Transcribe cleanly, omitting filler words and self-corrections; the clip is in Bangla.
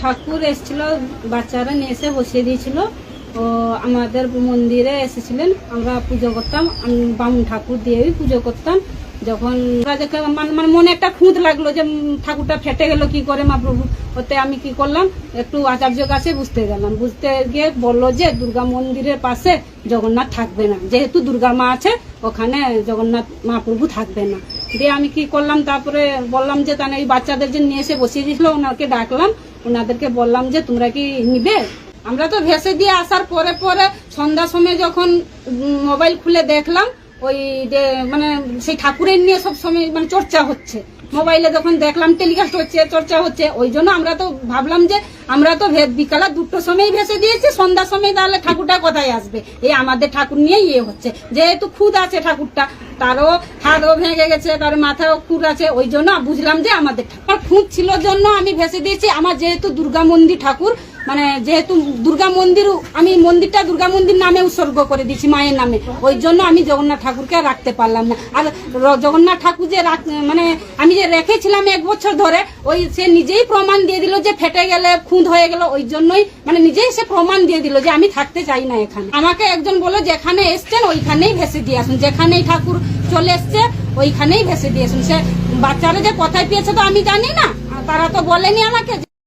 ঠাকুর এসেছিল, বাচ্চারা নিয়ে এসে বসিয়ে দিয়েছিল। ও আমাদের মন্দিরে এসেছিলেন, আমরা পুজো করতাম, আমি বামুন ঠাকুর দিয়েই পুজো করতাম। যখন মানে মনে একটা খুঁত লাগলো যে ঠাকুরটা ফেটে গেল কি করে মহাপ্রভু, ওতে আমি কি করলাম, একটু আচার্য কাছে বুঝতে গেলাম। বুঝতে গিয়ে বললো যে দুর্গা মন্দিরের পাশে জগন্নাথ থাকবে না, যেহেতু দুর্গা মা আছে ওখানে জগন্নাথ মহাপ্রভু থাকবে না। দিয়ে আমি কি করলাম, তারপরে বললাম যে তাহলে এই বাচ্চাদের যে নিয়ে এসে বসিয়ে দিয়েছিল ওনাকে ডাকলাম, ওনাদেরকে বললাম যে তোমরা কি নিবে। আমরা তো ভেসে দিয়ে আসার পরে পরে সন্ধ্যার সময় যখন মোবাইল খুলে দেখলাম, ওই যে মানে সেই ঠাকুরের নিয়ে সব সময় মানে চর্চা হচ্ছে, মোবাইলে যখন দেখলাম টেলিকাস্ট হচ্ছে, চর্চা হচ্ছে, ওই জন্য আমরা তো ভাবলাম যে আমরা তো বিকালে 2টোর সময় ভেসে দিয়েছি, সন্ধ্যার সময় তাহলে ঠাকুরটা কোথায় আসবে, এই আমাদের ঠাকুর নিয়ে হচ্ছে। যেহেতু খুদ আছে ঠাকুরটা, তারও হাড়ও ভেঙে গেছে, তার মাথাও খুদ আছে, ওই জন্য বুঝলাম যে আমাদের ঠাকুর খুদ ছিল জন্য আমি ভেসে দিয়েছি। আমার যেহেতু দুর্গা মন্দির ঠাকুর, মানে যেহেতু দুর্গা মন্দির, আমি মন্দিরটা দুর্গা মন্দির নামে উৎসর্গ করে দিয়েছি মায়ের নামে, ওই জন্য আমি জগন্নাথ ঠাকুরকে রাখতে পারলাম না। আর জগন্নাথ ঠাকুর যে মানে আমি যে রেখেছিলাম 1 বছর ধরে, ওই সে নিজেই প্রমাণ দিয়ে দিল যে ফেটে গেলে খুঁত হয়ে গেল, ওই জন্যই মানে নিজেই সে প্রমাণ দিয়ে দিল যে আমি থাকতে চাই না এখানে। আমাকে একজন বললো যেখানে এসছেন ওইখানেই ভেসে দিয়ে আসুন, যেখানেই ঠাকুর চলে এসছে ওইখানেই ভেসে দিয়ে আসুন। সে বাচ্চারা যে কোথায় পেয়েছে তো আমি জানি না, তারা তো বলেনি আমাকে